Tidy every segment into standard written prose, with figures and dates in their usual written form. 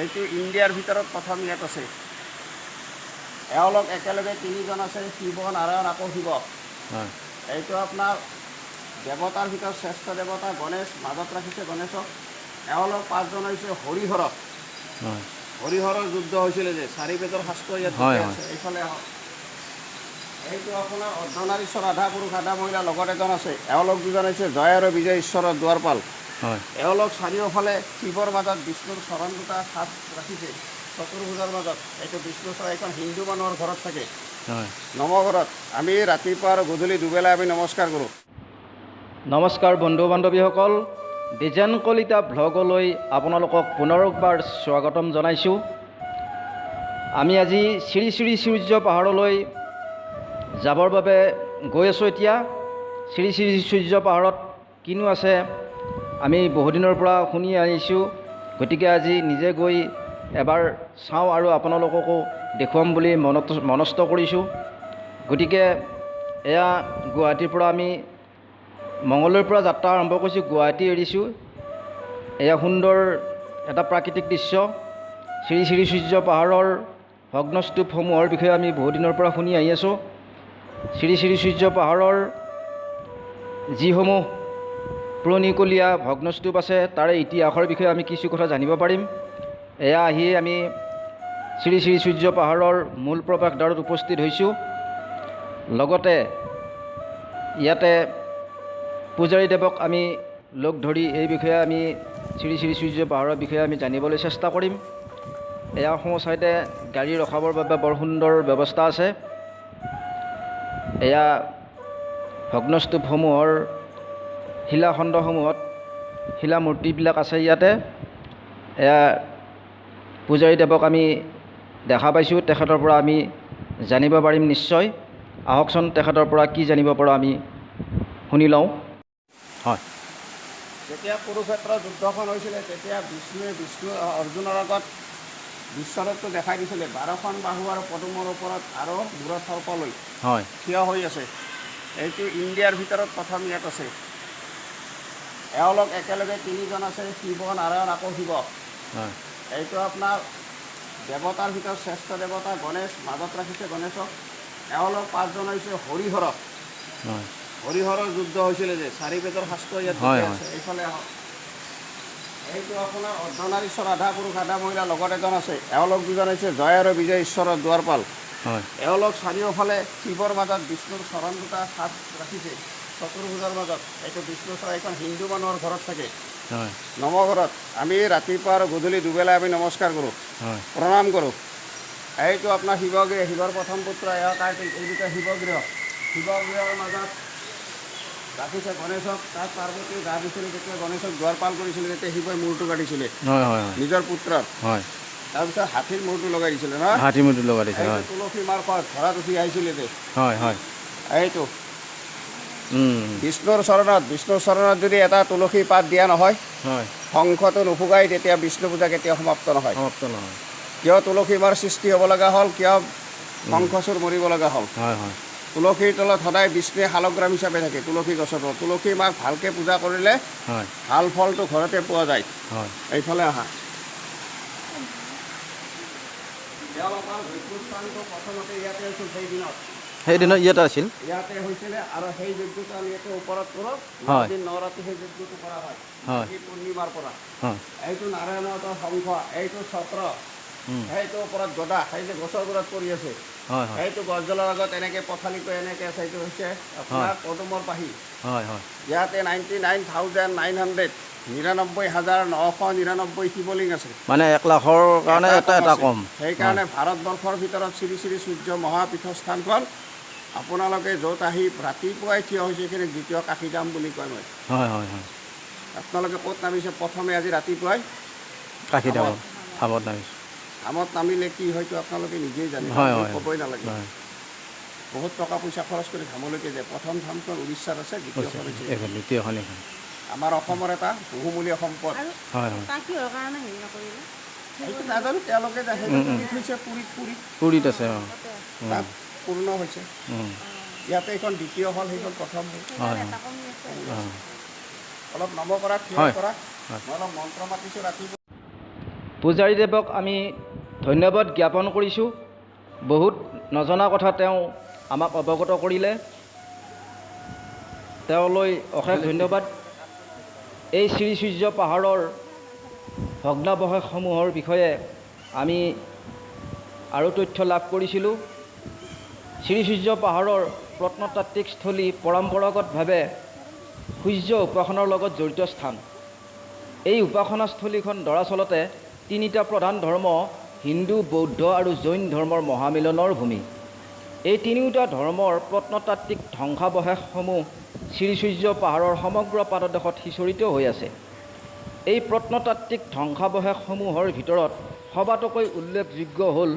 এইটো ইণ্ডিয়াৰ ভিতৰত প্ৰথম ইয়াত আছে। এওঁলোক একেলগে তিনিজন আছে, শিৱ, নাৰায়ণ আকৌ শিৱ। এইটো আপোনাৰ দেৱতাৰ ভিতৰত শ্ৰেষ্ঠ দেৱতা গণেশ, মাজত ৰাখিছে গণেশক। এওঁলোক পাঁচজন হৈছে হৰিহৰ। হৰিহৰৰ যুদ্ধ হৈছিলে যে, চাৰিবেদৰ শাস্ত্ৰ ইয়াত আছে। এইফালে এইটো আপোনাৰ অৰ্ধনাৰীশ্বৰ, আধা পুৰুষ আধা মহিলা, লগত এজন আছে। এওঁলোক দুজন হৈছে জয় আৰু বিজয় ঈশ্বৰৰ দুৱাৰপাল। এওঁলোক চাৰিওফালে শিৱৰ মাজত বিষ্ণুৰ চৰণ দুটা হাত ৰাখিছে চতুৰ্ভুজৰ মাজত। এইটো বিষ্ণু চৰণ, এইখন হিন্দু মানুহৰ ঘৰত থাকে নৱঘৰত। আমি ৰাতিপুৱা আৰু গধূলি দুবেলা আমি নমস্কাৰ কৰোঁ। নমস্কাৰ বন্ধু বান্ধৱীসকল, ডিজাইন কলিতা ভ্লগলৈ আপোনালোকক পুনৰবাৰ স্বাগতম জনাইছোঁ। আমি আজি শ্ৰী শ্ৰী সূৰ্য পাহাৰলৈ যাবৰ বাবে গৈ আছোঁ। এতিয়া শ্ৰী শ্ৰী সূৰ্য পাহাৰত কিনো আছে আমি বহুদিনৰ পৰা শুনি আহিছোঁ, গতিকে আজি নিজে গৈ এবাৰ চাওঁ আৰু আপোনালোককো দেখুৱাম বুলি মনস্থ কৰিছোঁ। গতিকে এয়া গুৱাহাটীৰ পৰা আমি মঙলদৈৰ পৰা যাত্ৰা আৰম্ভ কৰিছোঁ, গুৱাহাটী এৰিছোঁ। এয়া সুন্দৰ এটা প্ৰাকৃতিক দৃশ্য। শ্ৰী শ্ৰী সূৰ্য পাহাৰৰ ভগ্নস্তূপসমূহৰ বিষয়ে আমি বহুদিনৰ পৰা শুনি আহি আছোঁ। শ্ৰী শ্ৰী সূৰ্য পাহাৰৰ যিসমূহ পুৰণিকলীয়া ভগ্নস্তূপ আছে তাৰে ইতিহাসৰ বিষয়ে আমি কিছু কথা জানিব পাৰিম। এয়া আহি আমি শ্ৰী শ্ৰী সূৰ্য পাহাৰৰ মূল প্ৰৱেশদ্বাৰত উপস্থিত হৈছোঁ। লগতে ইয়াতে পূজাৰীদেৱক আমি লগ ধৰি এই বিষয়ে আমি শ্ৰী শ্ৰী সূৰ্য পাহাৰৰ বিষয়ে আমি জানিবলৈ চেষ্টা কৰিম। এয়া সোঁ চাইডে গাড়ী ৰখাবৰ বাবে বৰ সুন্দৰ ব্যৱস্থা আছে। এয়া ভগ্নস্তূপসমূহৰ শিলাখণ্ডসমূহত শিলা মূৰ্তিবিলাক আছে ইয়াতে। এয়া পূজাৰীদেৱক আমি দেখা পাইছোঁ, তেখেতৰ পৰা আমি জানিব পাৰিম নিশ্চয়। আহকচোন তেখেতৰ পৰা কি জানিব পাৰোঁ আমি শুনি লওঁ। হয়, যেতিয়া কুৰুক্ষেত্ৰ যুদ্ধখন হৈছিলে তেতিয়া বিষ্ণু অৰ্জুনৰ আগত বিশ্বৰূপটো দেখাই দিছিলে। 12খন বাহু আৰু পদুমৰ ওপৰত আৰু মূৰত সৰ্প লৈ থিয় হৈ আছে। এইটো ইণ্ডিয়াৰ ভিতৰত প্ৰথম ইয়াত আছে। এওঁলোক একেলগে তিনিজন আছে, শিৱ, নাৰায়ণ আকৌ শিৱ। এইটো আপোনাৰ দেৱতাৰ ভিতৰত শ্ৰেষ্ঠ দেৱতা গণেশ, মাজত ৰাখিছে গণেশক। এওঁলোক পাঁচজন হৈছে হৰিহৰ। হৰিহৰৰ যুদ্ধ হৈছিলে যে, চাৰিবেদৰ শাস্ত্ৰ ইয়াত আছে। এইফালে এইটো আপোনাৰ অৰ্ধনাৰীশ্বৰ, আধা পুৰুষ আধা মহিলা, লগত এজন আছে। এওঁলোক দুজন হৈছে জয় আৰু বিজয় ঈশ্বৰৰ দুৱাৰপাল। এওঁলোক চাৰিওফালে শিৱৰ মাজত বিষ্ণুৰ চৰণ দুটা হাত ৰাখিছে চতুৰ্ভুজৰ মাজত। এইটো বিষ্ণু চৰণ, এইখন হিন্দু মানুহৰ ঘৰত থাকে নৱঘৰত। আমি ৰাতিপুৱা আৰু গধূলি দুবেলা আমি নমস্কাৰ কৰোঁ, প্ৰণাম কৰোঁ। এইটো আপোনাৰ শিৱগৃহ, শিৱৰ প্ৰথম পুত্ৰ এয়া কাৰ্তিক। এই দুটা শিৱগৃহ। শিৱগৃহৰ মাজত ৰাখিছে গণেশক। তাত পাৰ্বতী গা ধুইছিলে, যেতিয়া গণেশক দুৱাৰপাল কৰিছিলে তেতিয়া শিৱই মূৰটো কাটিছিলে নিজৰ পুত্ৰৰ। তাৰপিছত হাতীৰ মূৰটো লগাই দিছিলে ন, হাতীৰ মূৰটো লগাই দিছিলে। তুলসী মাৰ ঘৰত উঠি আহিছিলে যে, এইটো বিষ্ণুৰ চৰণত যদি এটা তুলসী পাত দিয়া নহয়, শংখটো নুফুগাই, তেতিয়া বিষ্ণু পূজা কেতিয়াও সমাপ্ত নহয়। কিয় তুলসী মাৰ সৃষ্টি হ'ব লগা হ'ল, কিয় শংখচূড় মৰিব লগা হ'ল। তুলসীৰ তলত সদায় বিষ্ণুৱে শালগ্ৰাম হিচাপে থাকে। তুলসী গছৰ তলত তুলসী মাক ভালকৈ পূজা কৰিলে ভাল ফলটো ঘৰতে পোৱা যায়। এইফালে আহা। প্ৰথমতে ইয়াতে আছিল, সেইদিনত ইয়াতে আছিল, ইয়াতে হৈছিলে। আৰু সেই যজ্ঞটো আমি ইয়াতে ওপৰত কৰোঁ, 9 দিন 9 ৰাতি সেই যজ্ঞটো কৰা হয় পূৰ্ণিমাৰ পৰা। এইটো নাৰায়ণৰ শংখ, এইটো চক্ৰ, সেইটো ওপৰত গদা, সেই যে গছৰ গুড়াত পৰি আছে, সেইটো গছডালৰ আগত এনেকৈ পথালিটো এনেকৈ আছে। এইটো হৈছে আপোনাৰ পদুমৰ পাহি। ইয়াতে 99,999 শিৱলিংগ আছে, মানে 1 লাখৰ কাৰণে এটা কম। সেইকাৰণে ভাৰতবৰ্ষৰ ভিতৰত শ্ৰী শ্ৰী সূৰ্য মহাপীঠস্থানখন আপোনালোকে য'ত আহি ৰাতিপুৱাই থিয় হৈছে, এইখিনি দ্বিতীয় কাশীধাম বুলি কয়। মই আপোনালোকে ক'ত নামিছে? প্ৰথমে আজি ৰাতিপুৱাই কাশীধামত নামিছে। ধামত নামিলে কি হয়তো আপোনালোকে নিজেই জানে, ক'বই নালাগে। বহুত টকা পইচা খৰচ কৰি ধামলৈকে যায়। প্ৰথম ধামখন উৰিষ্যাত আছে, দ্বিতীয়খন আমাৰ অসমৰ এটা বহুমূলীয় সম্পদ। সেইটো নাজানো, তেওঁলোকে থৈছে পুৰীত আছে, তাত পূৰ্ণ হৈছে। ইয়াতে এইখন দ্বিতীয় হ'ল, সেইখন প্ৰথম হ'ল। অলপ নম কৰা, থিয় কৰা। মই অলপ মন্ত্ৰ মাতিছোঁ ৰাতিপুৱা। পূজাৰীদেৱক আমি ধন্যবাদ জ্ঞাপন কৰিছোঁ। বহুত নজনা কথা তেওঁ আমাক অৱগত কৰিলে, তেওঁলৈ অশেষ ধন্যবাদ। এই শ্ৰীসূৰ্য পাহাৰৰ ভগ্নাৱশেষসমূহৰ বিষয়ে আমি আৰু তথ্য লাভ কৰিছিলোঁ। শ্ৰীসূৰ্য পাহাৰৰ প্ৰত্নতাত্ত্বিকস্থলী পৰম্পৰাগতভাৱে সূৰ্য উপাসনাৰ লগত জড়িত স্থান। এই উপাসনাস্থলীখন দৰাচলতে তিনিটা প্ৰধান ধৰ্ম হিন্দু, বৌদ্ধ আৰু জৈন ধৰ্মৰ মহামিলনৰ ভূমি। এই তিনিওটা ধৰ্মৰ প্ৰত্নতাত্ত্বিক ধ্বংসাৱশেষসমূহ শ্ৰীসূৰ্য পাহাৰৰ সমগ্ৰ পাদদেশত সিঁচৰিত হৈ আছে। এই প্ৰত্নতাত্ত্বিক ধ্বংসাৱশেষসমূহৰ ভিতৰত সবাতোকৈ উল্লেখযোগ্য হ'ল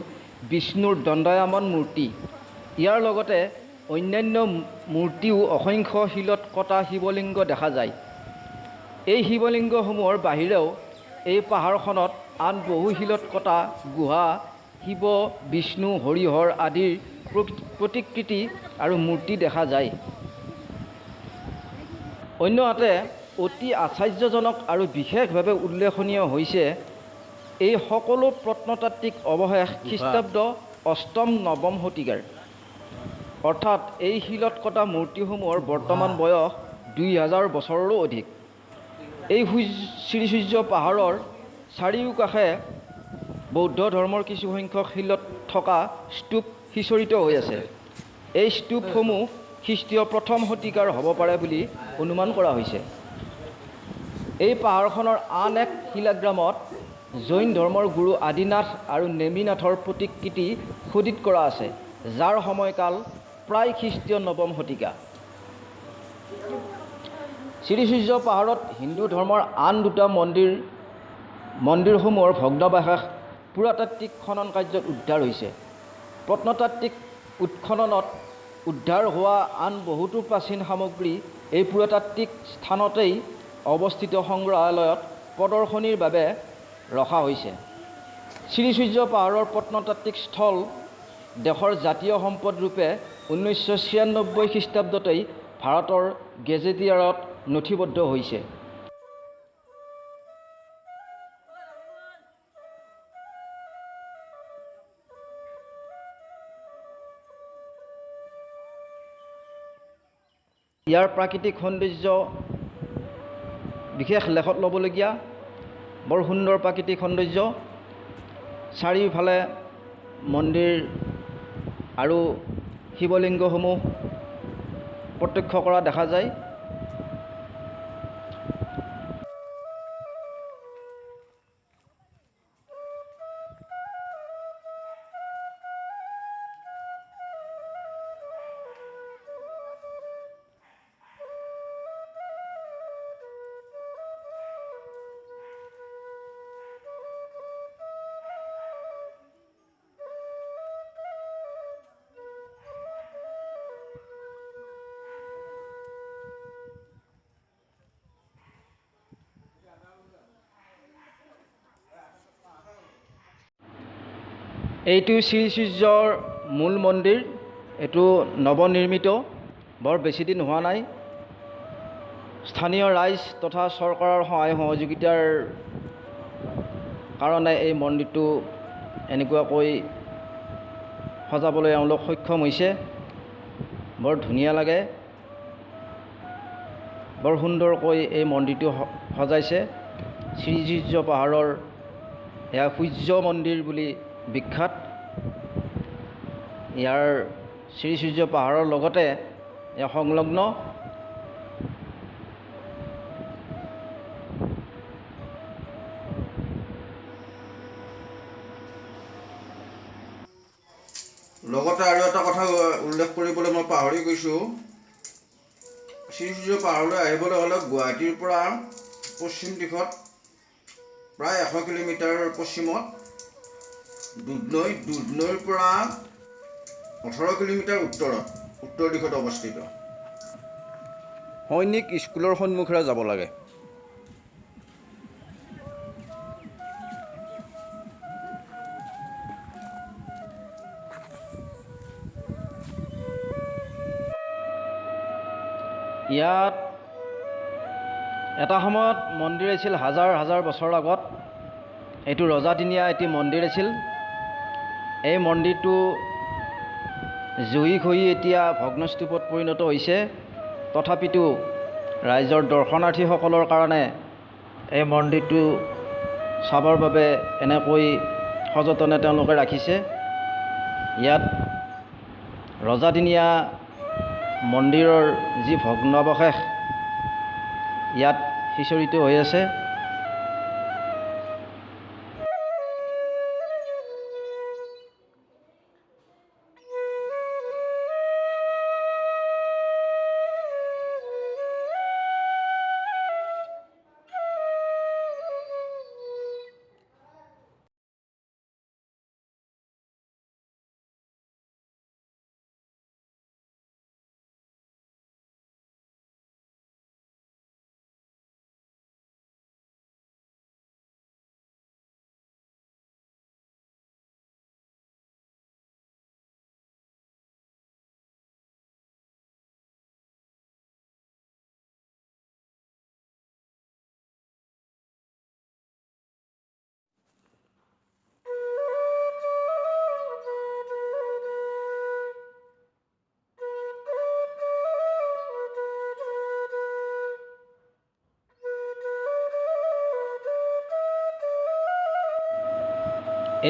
বিষ্ণুৰ দণ্ডায়মান মূৰ্তি। ইয়াৰ লগতে অন্যান্য মূৰ্তিও অসংখ্য শিলত কটা শিৱলিংগ দেখা যায়। এই শিৱলিংগসমূহৰ বাহিৰেও এই পাহাৰখনত আন বহু শিলত কটা গুহা, শিৱ, বিষ্ণু, হৰিহৰ আদিৰ প্ৰতিকৃতি আৰু মূৰ্তি দেখা যায়। অন্যহাতে অতি আশ্চৰ্যজনক আৰু বিশেষভাৱে উল্লেখনীয় হৈছে এই সকলো প্ৰত্নতাত্ত্বিক অৱশেষ খ্ৰীষ্টাব্দ ৮ম-৯ম শতিকাৰ। অৰ্থাৎ এই শিলত কটা মূৰ্তিসমূহৰ বৰ্তমান বয়স ২০০০ বছৰৰো অধিক। এই শ্ৰীসূৰ্য পাহাৰৰ চাৰিওকাষে বৌদ্ধ ধৰ্মৰ কিছুসংখ্যক শিলত থকা স্তূপ সিঁচৰিত হৈ আছে। এই স্তূপসমূহ খ্ৰীষ্টীয় ১ম শতিকাৰ হ'ব পাৰে বুলি অনুমান কৰা হৈছে। এই পাহাৰখনৰ আন এক শিলাগ্ৰামত জৈন ধৰ্মৰ গুৰু আদিনাথ আৰু নেমিনাথৰ প্ৰতিকৃতি খোদিত কৰা আছে, যাৰ সময়কাল প্ৰায় খ্ৰীষ্টীয় ৯ম শতিকা। শ্ৰীসূৰ্য পাহাৰত হিন্দু ধৰ্মৰ আন দুটা মন্দিৰসমূহৰ ভগ্নাৱশেষ পুৰাতাত্ত্বিক খনন কাৰ্যত উদ্ধাৰ হৈছে। প্ৰত্নতাত্ত্বিক উৎখননত উদ্ধাৰ হোৱা আন বহুতো প্ৰাচীন সামগ্ৰী এই পুৰাতাত্ত্বিক স্থানতেই অৱস্থিত সংগ্ৰহালয়ত প্ৰদৰ্শনীৰ বাবে ৰখা হৈছে। শ্ৰীসূৰ্য পাহাৰৰ প্ৰত্নতাত্ত্বিক স্থল দেশৰ জাতীয় সম্পদ ৰূপে ১৯৯৬ খ্ৰীষ্টাব্দতেই ভাৰতৰ গেজেটিয়াৰত নথিবদ্ধ হৈছে। ইয়াৰ প্ৰাকৃতিক সৌন্দৰ্য বিশেষ লেখত ল'বলগীয়া, বৰ সুন্দৰ প্ৰাকৃতিক সৌন্দৰ্য। চাৰিওফালে মন্দিৰ আৰু শিৱলিংগসমূহ প্ৰত্যক্ষ কৰা দেখা যায়। এইটো শ্ৰীসূৰ্যৰ মূল মন্দিৰ। এইটো নৱনিৰ্মিত, বৰ বেছি দিন হোৱা নাই। স্থানীয় ৰাইজ তথা চৰকাৰৰ সহায় সহযোগিতাৰ কাৰণে এই মন্দিৰটো এনেকুৱাকৈ সজাবলৈ এওঁলোক সক্ষম হৈছে। বৰ ধুনীয়া লাগে, বৰ সুন্দৰকৈ এই মন্দিৰটো সজাইছে। শ্ৰীসূৰ্য পাহাৰৰ এয়া সূৰ্য মন্দিৰ বুলি বিখ্যাত। ইয়াৰ শ্ৰীসূৰ্য পাহাৰৰ লগতে এয়া সংলগ্ন লগতে আৰু এটা কথা উল্লেখ কৰিবলৈ মই পাহৰি গৈছোঁ। শ্ৰীসূৰ্য পাহাৰলৈ আহিবলৈ হ'লে গুৱাহাটীৰ পৰা পশ্চিম দিশত প্ৰায় ১০০ কিলোমিটাৰ পশ্চিমত দুধনৈৰ পৰা ১৮ কিলোমিটাৰ উত্তৰ দিশত অৱস্থিত সৈনিক স্কুলৰ সন্মুখেৰে যাব লাগে। ইয়াত এটা সময়ত মন্দিৰ আছিল হাজাৰ হাজাৰ বছৰ আগত। এইটো ৰজাদিনীয়া এটি মন্দিৰ আছিল। এই মন্দিৰটো জুই খহি এতিয়া ভগ্নস্তূপত পৰিণত হৈছে। তথাপিতো ৰাইজৰ দৰ্শনাৰ্থীসকলৰ কাৰণে এই মন্দিৰটো চাবৰ বাবে এনেকৈ সযতনে তেওঁলোকে ৰাখিছে। ইয়াত ৰজাদিনীয়া মন্দিৰৰ যি ভগ্নাৱশেষ ইয়াত সিঁচৰিত হৈ আছে।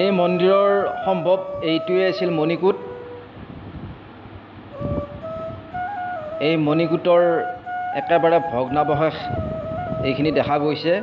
এই মন্দিৰৰ সম্ভৱ এইটোৱে আছিল মণিকূট। এই মণিকূটৰ একেবাৰে ভগ্নাৱশেষ এইখিনি দেখা গৈছে।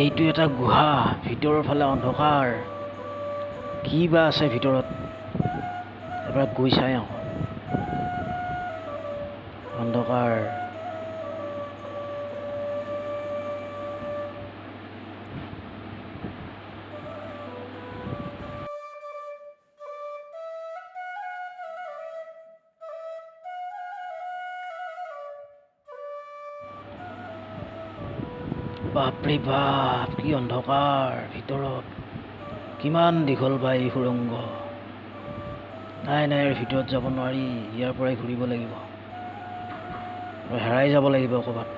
এইটো এটা গুহা, ভিতৰৰ ফালে অন্ধকাৰ। কি বা আছে ভিতৰত, এবাৰ গৈ চাই আহোঁ। অন্ধকাৰ। বাপৰে বাপ, কি অন্ধকাৰ ভিতৰত। কিমান দীঘল বা এই সুৰংগ। নাই নাই, ইয়াৰ ভিতৰত যাব নোৱাৰি, ইয়াৰ পৰাই ঘূৰিব লাগিব। হেৰাই যাব লাগিব ক'ৰবাত।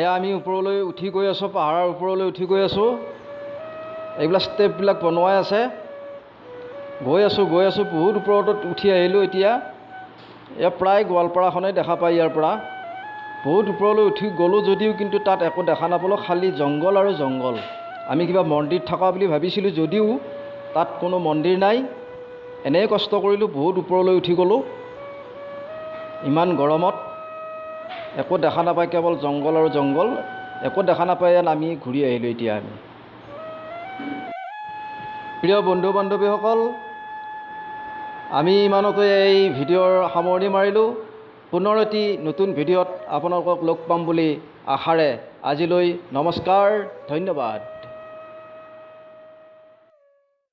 এয়া আমি ওপৰলৈ উঠি গৈ আছোঁ, পাহাৰৰ ওপৰলৈ উঠি গৈ আছোঁ। এইবিলাক ষ্টেপবিলাক বনোৱাই আছে। গৈ আছোঁ বহুত ওপৰত উঠি আহিলোঁ এতিয়া। এয়া প্ৰায় গোৱালপাৰাখনেই দেখা পায় ইয়াৰ পৰা। বহুত ওপৰলৈ উঠি গ'লোঁ যদিও কিন্তু তাত একো দেখা নাপালোঁ, খালী জংঘল আৰু জংঘল। আমি কিবা মন্দিৰ থকা বুলি ভাবিছিলোঁ যদিও তাত কোনো মন্দিৰ নাই। এনেই কষ্ট কৰিলোঁ, বহুত ওপৰলৈ উঠি গ'লোঁ। ইমান গৰমত একো দেখা নাপায়, কেৱল জংঘল আৰু জংঘল। একো দেখা নাপায়, নামি ঘূৰি আহিলোঁ এতিয়া আমি। প্ৰিয় বন্ধু বান্ধৱীসকল, আমি ইমানতে এই ভিডিঅ'ৰ সামৰণি মাৰিলোঁ। পুনৰ এটি নতুন ভিডিঅ'ত আপোনালোকক লগ পাম বুলি আশাৰে আজিলৈ নমস্কাৰ, ধন্যবাদ।